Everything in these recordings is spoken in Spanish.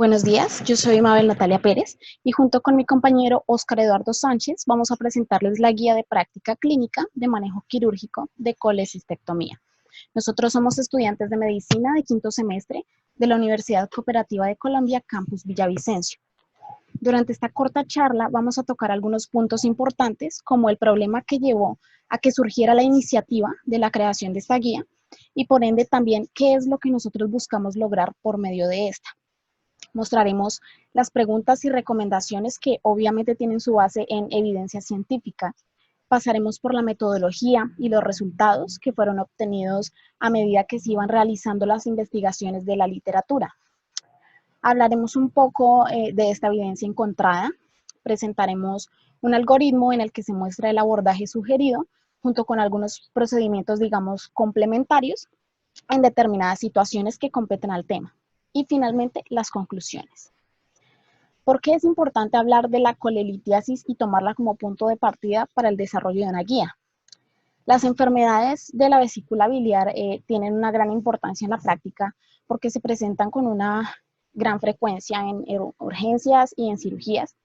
Buenos días, yo soy Mabel Natalia Pérez y junto con mi compañero Óscar Eduardo Sánchez vamos a presentarles la guía de práctica clínica de manejo quirúrgico de colecistectomía. Nosotros somos estudiantes de medicina de quinto semestre de la Universidad Cooperativa de Colombia, Campus Villavicencio. Durante esta corta charla vamos a tocar algunos puntos importantes como el problema que llevó a que surgiera la iniciativa de la creación de esta guía y por ende también qué es lo que nosotros buscamos lograr por medio de esta. Mostraremos las preguntas y recomendaciones que obviamente tienen su base en evidencia científica. Pasaremos por la metodología y los resultados que fueron obtenidos a medida que se iban realizando las investigaciones de la literatura. Hablaremos un poco de esta evidencia encontrada. Presentaremos un algoritmo en el que se muestra el abordaje sugerido junto con algunos procedimientos, digamos, complementarios en determinadas situaciones que competen al tema. Y finalmente, las conclusiones. ¿Por qué es importante hablar de la colelitiasis y tomarla como punto de partida para el desarrollo de una guía? Las enfermedades de la vesícula biliar tienen una gran importancia en la práctica porque se presentan con una gran frecuencia en urgencias y en cirugías,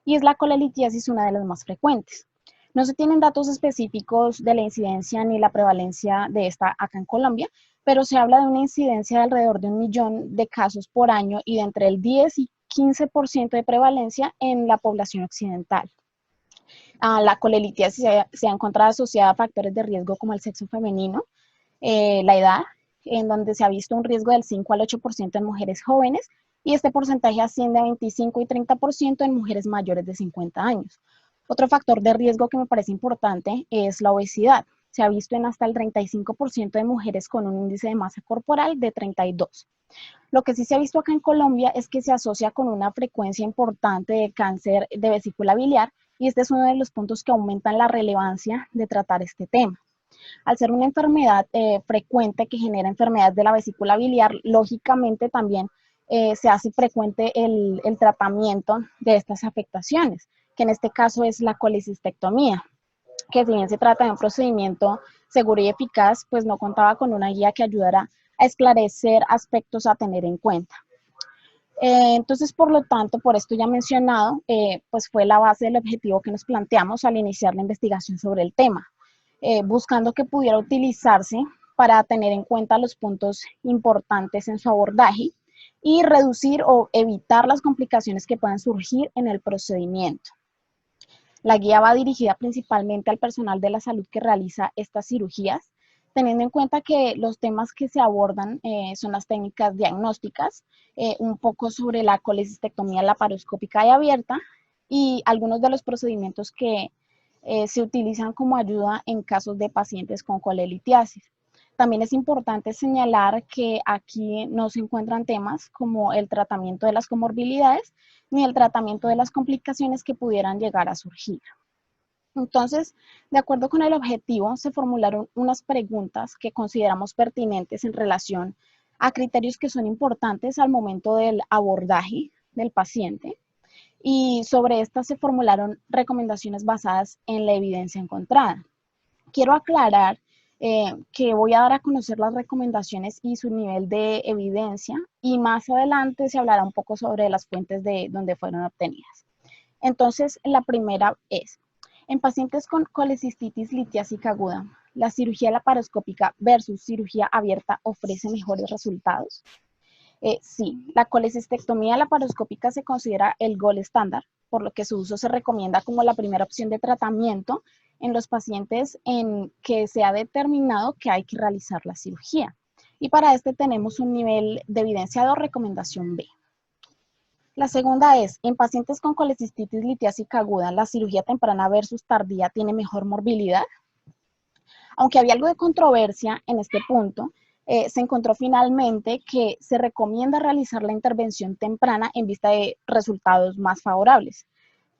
y es la colelitiasis una de las más frecuentes. No se tienen datos específicos de la incidencia ni la prevalencia de esta acá en Colombia, pero se habla de una incidencia de alrededor de 1 millón de casos por año y de entre el 10 y 15% de prevalencia en la población occidental. La colelitiasis se ha encontrado asociada a factores de riesgo como el sexo femenino, la edad, en donde se ha visto un riesgo del 5 al 8% en mujeres jóvenes, y este porcentaje asciende a 25 y 30% en mujeres mayores de 50 años. Otro factor de riesgo que me parece importante es la obesidad. Se ha visto en hasta el 35% de mujeres con un índice de masa corporal de 32. Lo que sí se ha visto acá en Colombia es que se asocia con una frecuencia importante de cáncer de vesícula biliar, y este es uno de los puntos que aumentan la relevancia de tratar este tema. Al ser una enfermedad frecuente que genera enfermedades de la vesícula biliar, lógicamente también se hace frecuente el tratamiento de estas afectaciones, que en este caso es la colecistectomía, que si bien se trata de un procedimiento seguro y eficaz, pues no contaba con una guía que ayudara a esclarecer aspectos a tener en cuenta. Entonces, por lo tanto, por esto ya mencionado, pues fue la base del objetivo que nos planteamos al iniciar la investigación sobre el tema, buscando que pudiera utilizarse para tener en cuenta los puntos importantes en su abordaje y reducir o evitar las complicaciones que puedan surgir en el procedimiento. La guía va dirigida principalmente al personal de la salud que realiza estas cirugías, teniendo en cuenta que los temas que se abordan son las técnicas diagnósticas, un poco sobre la colecistectomía laparoscópica y abierta, y algunos de los procedimientos que se utilizan como ayuda en casos de pacientes con colelitiasis. También es importante señalar que aquí no se encuentran temas como el tratamiento de las comorbilidades ni el tratamiento de las complicaciones que pudieran llegar a surgir. Entonces, de acuerdo con el objetivo, se formularon unas preguntas que consideramos pertinentes en relación a criterios que son importantes al momento del abordaje del paciente, y sobre estas se formularon recomendaciones basadas en la evidencia encontrada. Quiero aclarar que voy a dar a conocer las recomendaciones y su nivel de evidencia, y más adelante se hablará un poco sobre las fuentes de donde fueron obtenidas. Entonces, la primera es, en pacientes con colecistitis litiásica aguda, ¿la cirugía laparoscópica versus cirugía abierta ofrece mejores resultados? Sí, la colecistectomía laparoscópica se considera el gold estándar, por lo que su uso se recomienda como la primera opción de tratamiento en los pacientes en que se ha determinado que hay que realizar la cirugía. Y para este tenemos un nivel de evidencia 2, recomendación B. La segunda es, en pacientes con colecistitis litiásica aguda, ¿la cirugía temprana versus tardía tiene mejor morbilidad? Aunque había algo de controversia en este punto, se encontró finalmente que se recomienda realizar la intervención temprana en vista de resultados más favorables,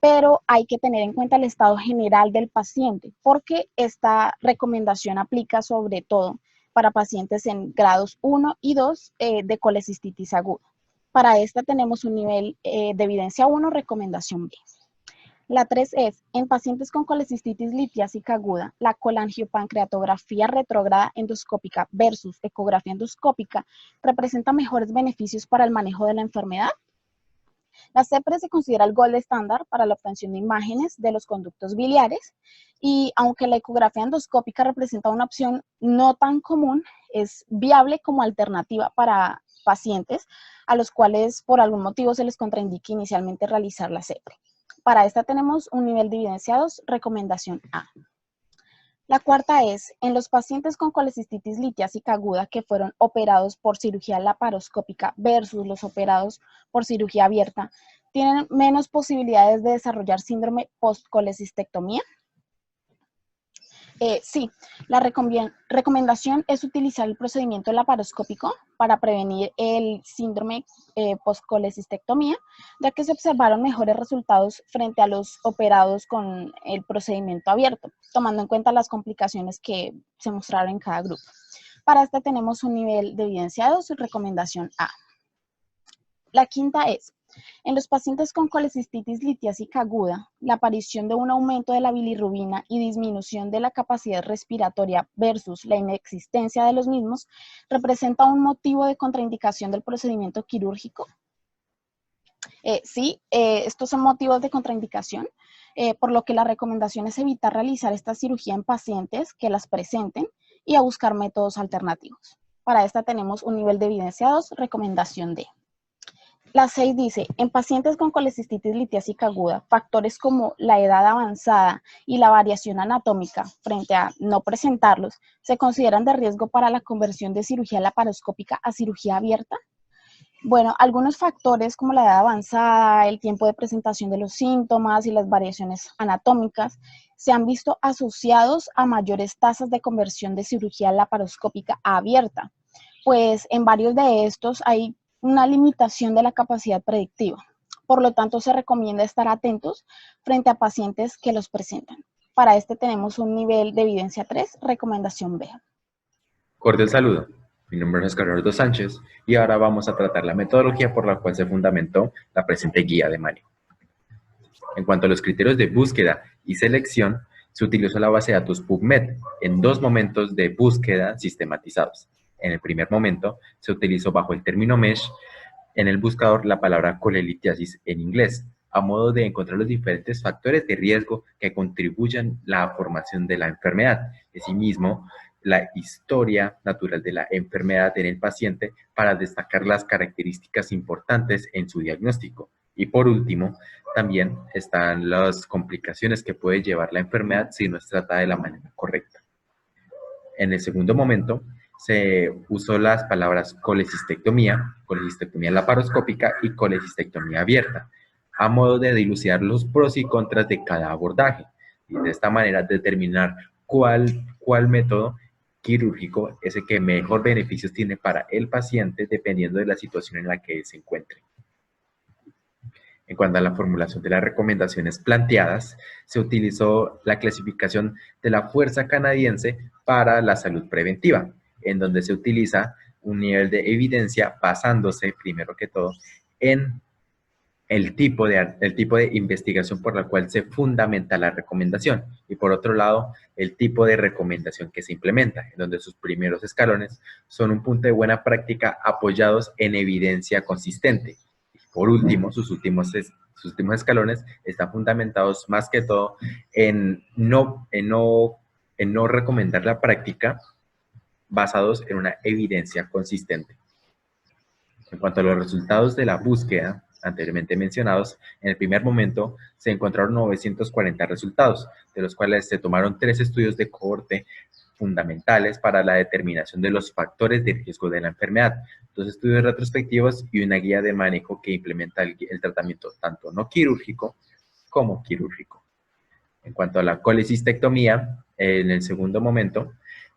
pero hay que tener en cuenta el estado general del paciente, porque esta recomendación aplica sobre todo para pacientes en grados 1 y 2 de colecistitis aguda. Para esta tenemos un nivel de evidencia 1, recomendación B. La 3 es, en pacientes con colecistitis litiásica aguda, la colangiopancreatografía retrógrada endoscópica versus ecografía endoscópica representa mejores beneficios para el manejo de la enfermedad. La CEPRE se considera el gold estándar para la obtención de imágenes de los conductos biliares y aunque la ecografía endoscópica representa una opción no tan común, es viable como alternativa para pacientes a los cuales por algún motivo se les contraindique inicialmente realizar la CEPRE. Para esta tenemos un nivel de evidenciados, recomendación A. La cuarta es, en los pacientes con colecistitis litiásica aguda que fueron operados por cirugía laparoscópica versus los operados por cirugía abierta, ¿tienen menos posibilidades de desarrollar síndrome post-colecistectomía? Sí, la recomendación es utilizar el procedimiento laparoscópico para prevenir el síndrome post-colecistectomía, ya que se observaron mejores resultados frente a los operados con el procedimiento abierto, tomando en cuenta las complicaciones que se mostraron en cada grupo. Para esta tenemos un nivel de evidenciados y recomendación A. La quinta es, en los pacientes con colecistitis litiásica aguda, la aparición de un aumento de la bilirrubina y disminución de la capacidad respiratoria versus la inexistencia de los mismos representa un motivo de contraindicación del procedimiento quirúrgico. Sí, estos son motivos de contraindicación, por lo que la recomendación es evitar realizar esta cirugía en pacientes que las presenten y a buscar métodos alternativos. Para esta tenemos un nivel de evidenciados, recomendación D. La 6 dice, en pacientes con colecistitis litiásica aguda, factores como la edad avanzada y la variación anatómica frente a no presentarlos, ¿se consideran de riesgo para la conversión de cirugía laparoscópica a cirugía abierta? Bueno, algunos factores como la edad avanzada, el tiempo de presentación de los síntomas y las variaciones anatómicas se han visto asociados a mayores tasas de conversión de cirugía laparoscópica a abierta, pues en varios de estos hay una limitación de la capacidad predictiva. Por lo tanto, se recomienda estar atentos frente a pacientes que los presentan. Para este tenemos un nivel de evidencia 3, recomendación B. Cordial saludo. Mi nombre es Oscar Eduardo Sánchez y ahora vamos a tratar la metodología por la cual se fundamentó la presente guía de manejo. En cuanto a los criterios de búsqueda y selección, se utilizó la base de datos PubMed en dos momentos de búsqueda sistematizados. En el primer momento, se utilizó bajo el término MESH en el buscador la palabra colelitiasis en inglés, a modo de encontrar los diferentes factores de riesgo que contribuyan a la formación de la enfermedad. Asimismo, la historia natural de la enfermedad en el paciente para destacar las características importantes en su diagnóstico. Y por último, también están las complicaciones que puede llevar la enfermedad si no es tratada de la manera correcta. En el segundo momento, se usó las palabras colecistectomía laparoscópica y colecistectomía abierta, a modo de dilucidar los pros y contras de cada abordaje, y de esta manera determinar cuál método quirúrgico es el que mejor beneficios tiene para el paciente dependiendo de la situación en la que él se encuentre. En cuanto a la formulación de las recomendaciones planteadas, se utilizó la clasificación de la Fuerza Canadiense para la Salud Preventiva, en donde se utiliza un nivel de evidencia basándose, primero que todo, en el tipo de investigación por la cual se fundamenta la recomendación y por otro lado, el tipo de recomendación que se implementa, en donde sus primeros escalones son un punto de buena práctica apoyados en evidencia consistente. Por último, sus últimos escalones están fundamentados más que todo en no recomendar la práctica basados en una evidencia consistente. En cuanto a los resultados de la búsqueda anteriormente mencionados, en el primer momento se encontraron 940 resultados, de los cuales se tomaron 3 estudios de cohorte fundamentales para la determinación de los factores de riesgo de la enfermedad, 2 estudios retrospectivos y una guía de manejo que implementa el tratamiento tanto no quirúrgico como quirúrgico. En cuanto a la colecistectomía, en el segundo momento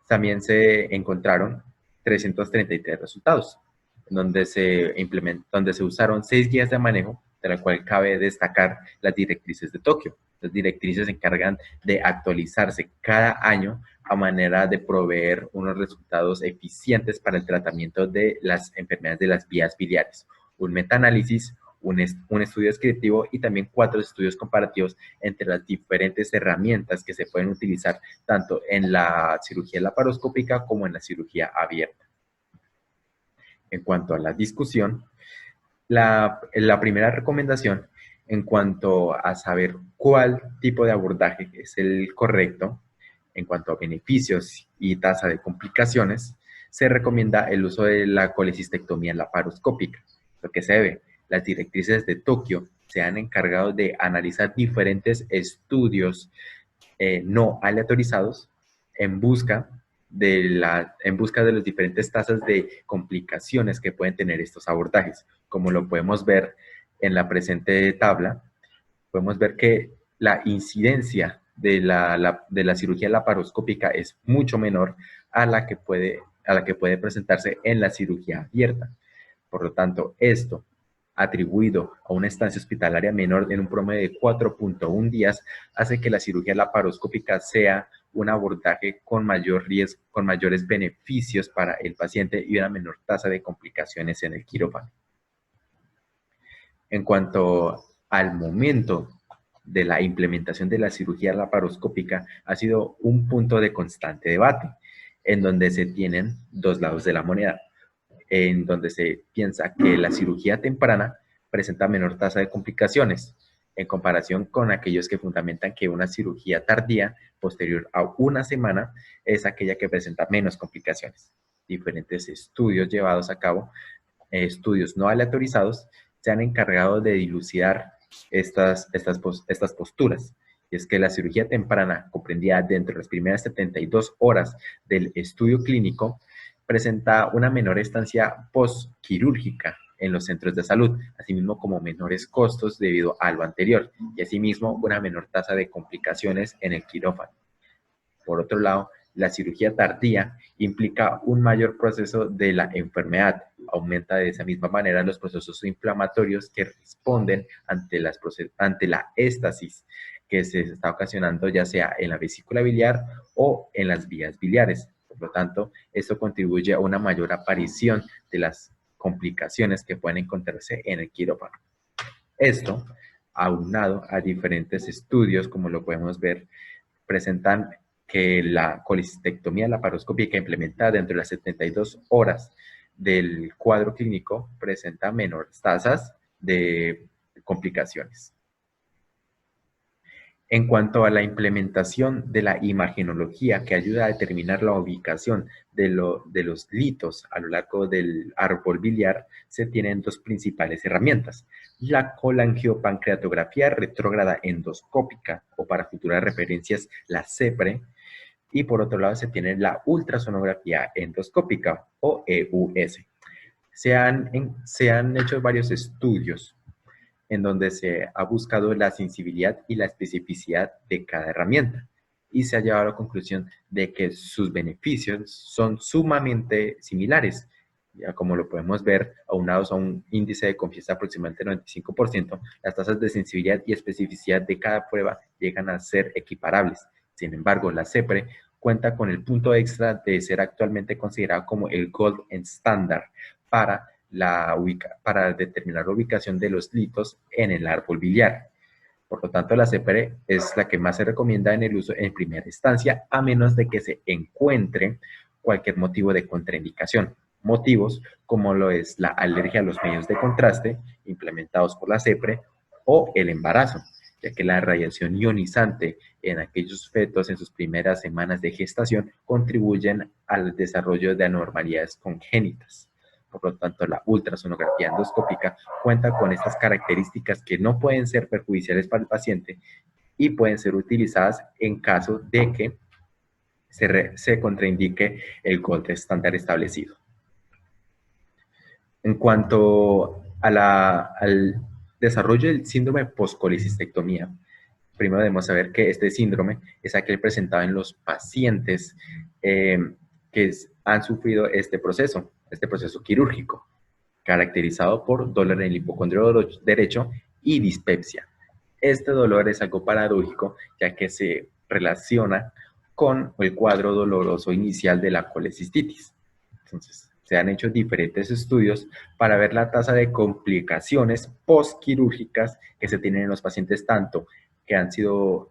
también se encontraron 333 resultados, donde se usaron 6 guías de manejo, de la cual cabe destacar las directrices de Tokio. Las directrices se encargan de actualizarse cada año a manera de proveer unos resultados eficientes para el tratamiento de las enfermedades de las vías biliares. Un metaanálisis, un estudio descriptivo y también 4 estudios comparativos entre las diferentes herramientas que se pueden utilizar tanto en la cirugía laparoscópica como en la cirugía abierta. En cuanto a la discusión, La primera recomendación en cuanto a saber cuál tipo de abordaje es el correcto, en cuanto a beneficios y tasa de complicaciones, se recomienda el uso de la colecistectomía laparoscópica. Lo que se debe, las directrices de Tokio se han encargado de analizar diferentes estudios no aleatorizados en busca en busca de las diferentes tasas de complicaciones que pueden tener estos abordajes. Como lo podemos ver en la presente tabla, podemos ver que la incidencia de la cirugía laparoscópica es mucho menor a la que puede presentarse en la cirugía abierta. Por lo tanto, esto atribuido a una estancia hospitalaria menor en un promedio de 4.1 días, hace que la cirugía laparoscópica sea un abordaje con mayor riesgo, con mayores beneficios para el paciente y una menor tasa de complicaciones en el quirófano. En cuanto al momento de la implementación de la cirugía laparoscópica, ha sido un punto de constante debate, en donde se tienen dos lados de la moneda, en donde se piensa que la cirugía temprana presenta menor tasa de complicaciones en comparación con aquellos que fundamentan que una cirugía tardía, posterior a una semana, es aquella que presenta menos complicaciones. Diferentes estudios llevados a cabo, estudios no aleatorizados, se han encargado de dilucidar estas posturas. Y es que la cirugía temprana, comprendida dentro de las primeras 72 horas del estudio clínico, presenta una menor estancia postquirúrgica en los centros de salud, asimismo como menores costos debido a lo anterior, y asimismo una menor tasa de complicaciones en el quirófano. Por otro lado, la cirugía tardía implica un mayor proceso de la enfermedad. Aumenta de esa misma manera los procesos inflamatorios que responden ante la éstasis que se está ocasionando ya sea en la vesícula biliar o en las vías biliares. Por lo tanto, esto contribuye a una mayor aparición de las complicaciones que pueden encontrarse en el quirófano. Esto, aunado a diferentes estudios, como lo podemos ver, presentan que la colecistectomía laparoscópica implementada dentro de las 72 horas del cuadro clínico presenta menores tasas de complicaciones. En cuanto a la implementación de la imagenología que ayuda a determinar la ubicación de los litos a lo largo del árbol biliar, se tienen dos principales herramientas. La colangiopancreatografía retrógrada endoscópica, o para futuras referencias, la CEPRE, y por otro lado se tiene la ultrasonografía endoscópica, o EUS. Se han hecho varios estudios en donde se ha buscado la sensibilidad y la especificidad de cada herramienta y se ha llegado a la conclusión de que sus beneficios son sumamente similares. Ya como lo podemos ver, aunados a un índice de confianza aproximadamente del 95%, las tasas de sensibilidad y especificidad de cada prueba llegan a ser equiparables. Sin embargo, la CEPRE cuenta con el punto extra de ser actualmente considerado como el gold standard para determinar la ubicación de los litos en el árbol biliar. Por lo tanto, la CEPRE es la que más se recomienda en el uso en primera instancia, a menos de que se encuentre cualquier motivo de contraindicación. Motivos como lo es la alergia a los medios de contraste implementados por la CEPRE o el embarazo, ya que la radiación ionizante en aquellos fetos en sus primeras semanas de gestación contribuyen al desarrollo de anormalidades congénitas. Por lo tanto, la ultrasonografía endoscópica cuenta con estas características que no pueden ser perjudiciales para el paciente y pueden ser utilizadas en caso de que se contraindique el gold estándar establecido. En cuanto al desarrollo del síndrome post-colecistectomía, primero debemos saber que este síndrome es aquel presentado en los pacientes que han sufrido este proceso quirúrgico, caracterizado por dolor en el hipocondrio derecho y dispepsia. Este dolor es algo paradójico, ya que se relaciona con el cuadro doloroso inicial de la colecistitis. Entonces, se han hecho diferentes estudios para ver la tasa de complicaciones postquirúrgicas que se tienen en los pacientes, tanto que han sido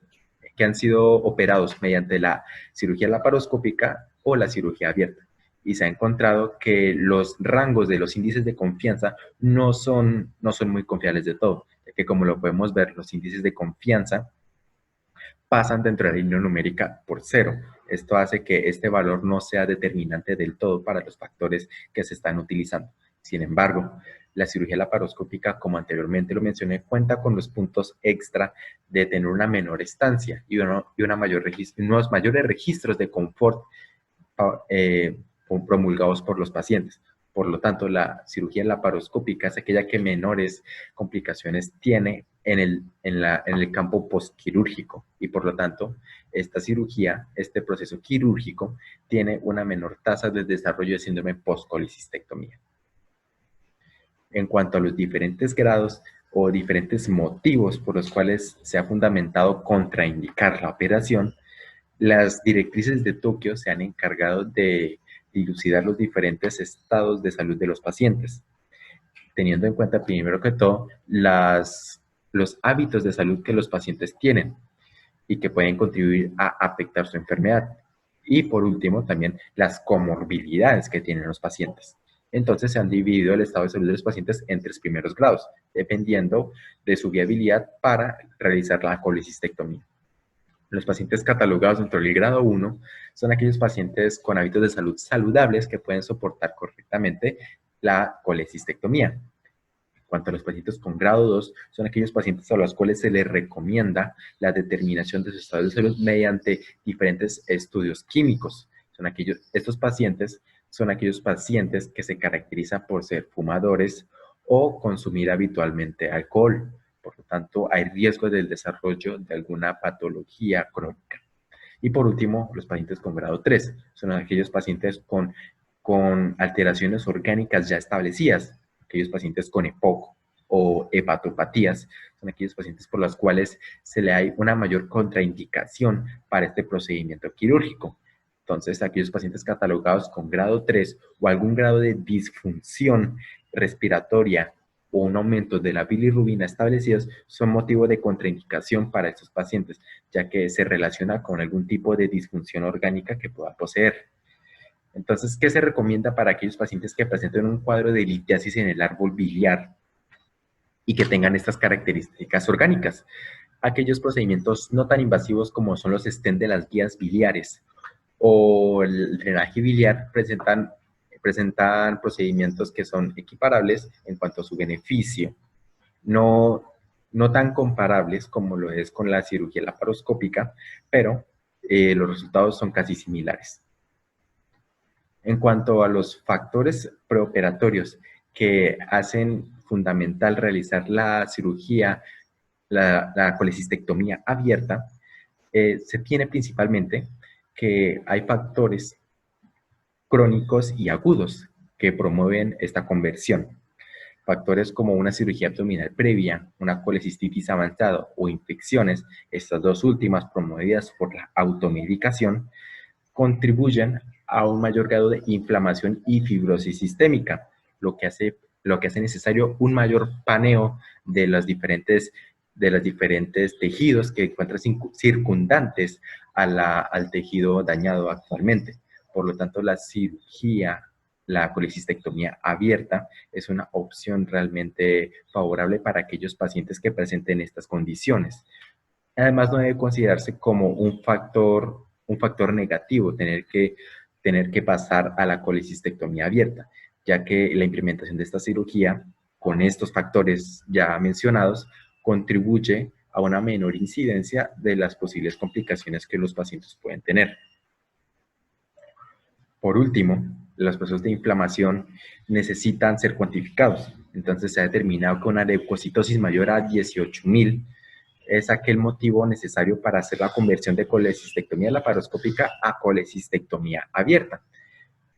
operados mediante la cirugía laparoscópica o la cirugía abierta. y se ha encontrado que los rangos de los índices de confianza no son muy confiables de todo, ya que como lo podemos ver, los índices de confianza pasan dentro de la línea numérica por cero. Esto hace que este valor no sea determinante del todo para los factores que se están utilizando. Sin embargo, la cirugía laparoscópica, como anteriormente lo mencioné, cuenta con los puntos extra de tener una menor estancia y unos mayores registros de confort promulgados por los pacientes. Por lo tanto, la cirugía laparoscópica es aquella que menores complicaciones tiene en el campo postquirúrgico y por lo tanto, esta cirugía, este proceso quirúrgico, tiene una menor tasa de desarrollo de síndrome postcolecistectomía. En cuanto a los diferentes grados o diferentes motivos por los cuales se ha fundamentado contraindicar la operación, las directrices de Tokio se han encargado de dilucidar los diferentes estados de salud de los pacientes, teniendo en cuenta primero que todo los hábitos de salud que los pacientes tienen y que pueden contribuir a afectar su enfermedad. Y por último, también las comorbilidades que tienen los pacientes. Entonces se han dividido el estado de salud de los pacientes en 3 primeros grados, dependiendo de su viabilidad para realizar la colecistectomía. Los pacientes catalogados dentro del grado 1 son aquellos pacientes con hábitos de salud saludables que pueden soportar correctamente la colecistectomía. En cuanto a los pacientes con grado 2, son aquellos pacientes a los cuales se les recomienda la determinación de su estado de salud mediante diferentes estudios químicos. Estos pacientes son aquellos pacientes que se caracterizan por ser fumadores o consumir habitualmente alcohol. Por lo tanto, hay riesgo del desarrollo de alguna patología crónica. Y por último, los pacientes con grado 3 son aquellos pacientes con alteraciones orgánicas ya establecidas, aquellos pacientes con EPOC o hepatopatías, son aquellos pacientes por los cuales se le hay una mayor contraindicación para este procedimiento quirúrgico. Entonces, aquellos pacientes catalogados con grado 3 o algún grado de disfunción respiratoria o un aumento de la bilirrubina establecidos son motivo de contraindicación para estos pacientes, ya que se relaciona con algún tipo de disfunción orgánica que pueda poseer. Entonces, ¿qué se recomienda para aquellos pacientes que presenten un cuadro de litiasis en el árbol biliar y que tengan estas características orgánicas? Aquellos procedimientos no tan invasivos como son los stent de las vías biliares o el drenaje biliar presentan procedimientos que son equiparables en cuanto a su beneficio, no tan comparables como lo es con la cirugía laparoscópica, pero los resultados son casi similares. En cuanto a los factores preoperatorios que hacen fundamental realizar la cirugía, la colecistectomía abierta, se tiene principalmente que hay factores crónicos y agudos que promueven esta conversión. Factores como una cirugía abdominal previa, una colecistitis avanzada o infecciones, estas dos últimas promovidas por la automedicación, contribuyen a un mayor grado de inflamación y fibrosis sistémica, lo que hace necesario un mayor paneo de los diferentes tejidos que encuentran circundantes al tejido dañado actualmente. Por lo tanto, la colecistectomía abierta es una opción realmente favorable para aquellos pacientes que presenten estas condiciones. Además, no debe considerarse como un factor negativo tener que pasar a la colecistectomía abierta, ya que la implementación de esta cirugía con estos factores ya mencionados contribuye a una menor incidencia de las posibles complicaciones que los pacientes pueden tener. Por último, los procesos de inflamación necesitan ser cuantificados. Entonces se ha determinado que una leucocitosis mayor a 18.000 es aquel motivo necesario para hacer la conversión de colecistectomía laparoscópica a colecistectomía abierta.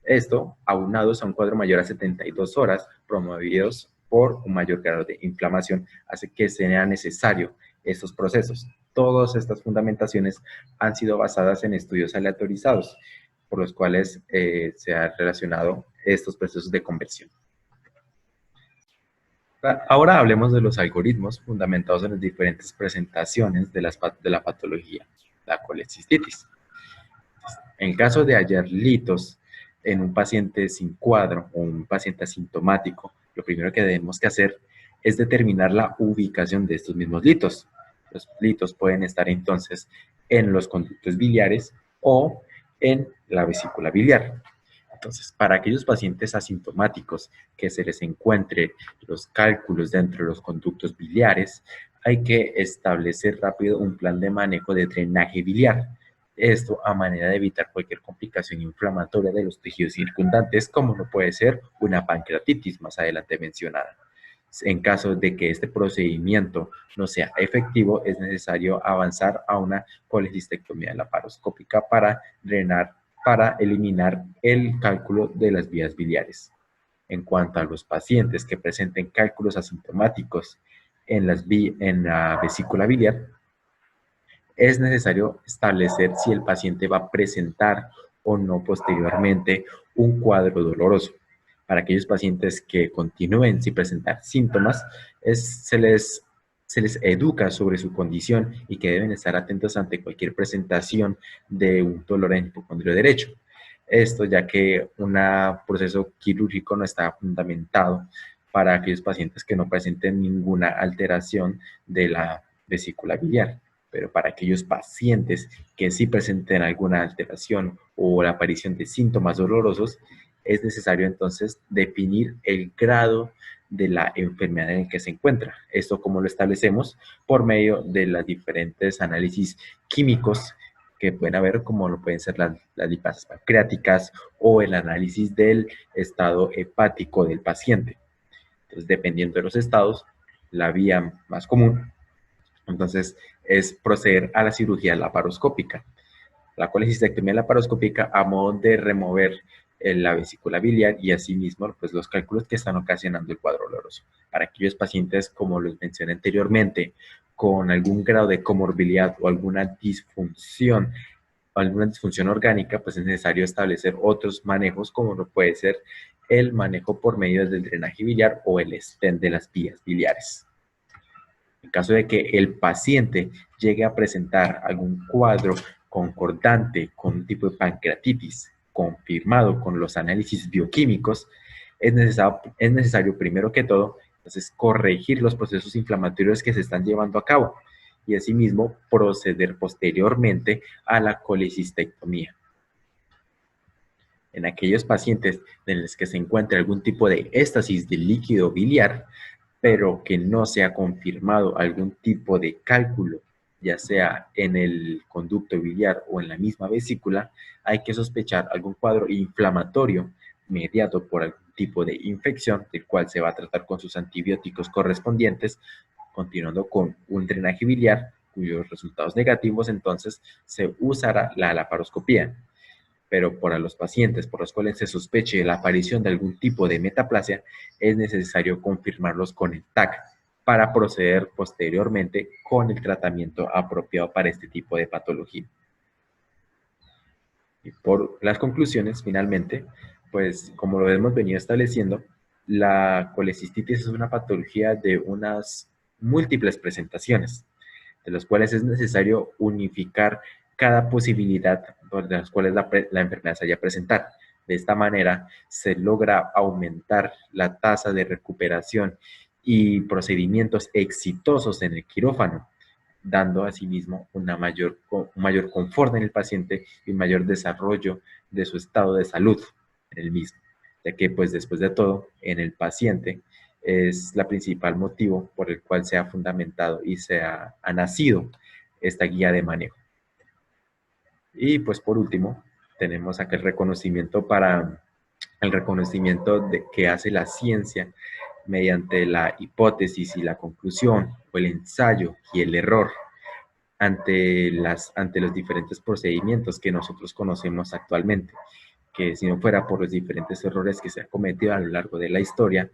Esto, aunados a un cuadro mayor a 72 horas, promovidos por un mayor grado de inflamación, hace que sea necesario estos procesos. Todas estas fundamentaciones han sido basadas en estudios aleatorizados, por los cuales se han relacionado estos procesos de conversión. Ahora hablemos de los algoritmos fundamentados en las diferentes presentaciones de la patología, la colecistitis. En caso de hallar litos en un paciente sin cuadro o un paciente asintomático, lo primero que debemos que hacer es determinar la ubicación de estos mismos litos. Los litos pueden estar entonces en los conductos biliares o en la vesícula biliar. Entonces, para aquellos pacientes asintomáticos que se les encuentre los cálculos dentro de los conductos biliares, hay que establecer rápido un plan de manejo de drenaje biliar. Esto a manera de evitar cualquier complicación inflamatoria de los tejidos circundantes, como no puede ser una pancreatitis más adelante mencionada. En caso de que este procedimiento no sea efectivo, es necesario avanzar a una colecistectomía laparoscópica para eliminar el cálculo de las vías biliares. En cuanto a los pacientes que presenten cálculos asintomáticos en la vesícula biliar, es necesario establecer si el paciente va a presentar o no posteriormente un cuadro doloroso. Para aquellos pacientes que continúen sin presentar síntomas, se les educa sobre su condición y que deben estar atentos ante cualquier presentación de un dolor en el hipocondrio derecho. Esto ya que un proceso quirúrgico no está fundamentado para aquellos pacientes que no presenten ninguna alteración de la vesícula biliar. Pero para aquellos pacientes que sí presenten alguna alteración o la aparición de síntomas dolorosos, es necesario entonces definir el grado de la enfermedad en el que se encuentra. Esto como lo establecemos por medio de los diferentes análisis químicos que pueden haber, como lo pueden ser las lipasas pancreáticas o el análisis del estado hepático del paciente. Entonces, dependiendo de los estados, la vía más común, entonces, es proceder a la cirugía laparoscópica. La colecistectomía laparoscópica a modo de remover la vesícula biliar y asimismo pues, los cálculos que están ocasionando el cuadro doloroso. Para aquellos pacientes, como los mencioné anteriormente, con algún grado de comorbilidad o alguna disfunción orgánica, pues es necesario establecer otros manejos, como lo puede ser el manejo por medio del drenaje biliar o el stent de las vías biliares. En caso de que el paciente llegue a presentar algún cuadro concordante con un tipo de pancreatitis confirmado con los análisis bioquímicos, es necesario primero que todo, entonces, corregir los procesos inflamatorios que se están llevando a cabo y asimismo proceder posteriormente a la colecistectomía. En aquellos pacientes en los que se encuentre algún tipo de éstasis del líquido biliar, pero que no se ha confirmado algún tipo de cálculo, ya sea en el conducto biliar o en la misma vesícula, hay que sospechar algún cuadro inflamatorio mediado por algún tipo de infección, del cual se va a tratar con sus antibióticos correspondientes, continuando con un drenaje biliar, cuyos resultados negativos entonces se usará la laparoscopía. Pero para los pacientes por los cuales se sospeche la aparición de algún tipo de metaplasia, es necesario confirmarlos con el TAC para proceder posteriormente con el tratamiento apropiado para este tipo de patología. Y por las conclusiones, finalmente, pues como lo hemos venido estableciendo, la colecistitis es una patología de unas múltiples presentaciones, de las cuales es necesario unificar cada posibilidad de las cuales la enfermedad se haya a presentar. De esta manera se logra aumentar la tasa de recuperación y procedimientos exitosos en el quirófano, dando asimismo un mayor confort en el paciente y un mayor desarrollo de su estado de salud en el mismo, ya que pues después de todo en el paciente es la principal motivo por el cual se ha fundamentado y ha nacido esta guía de manejo. Y pues por último, tenemos acá el reconocimiento que hace la ciencia mediante la hipótesis y la conclusión, o el ensayo y el error ante los diferentes procedimientos que nosotros conocemos actualmente, que si no fuera por los diferentes errores que se han cometido a lo largo de la historia,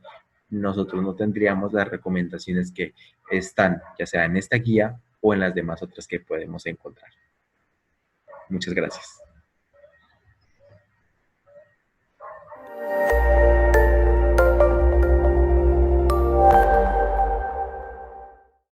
nosotros no tendríamos las recomendaciones que están, ya sea en esta guía o en las demás otras que podemos encontrar. Muchas gracias.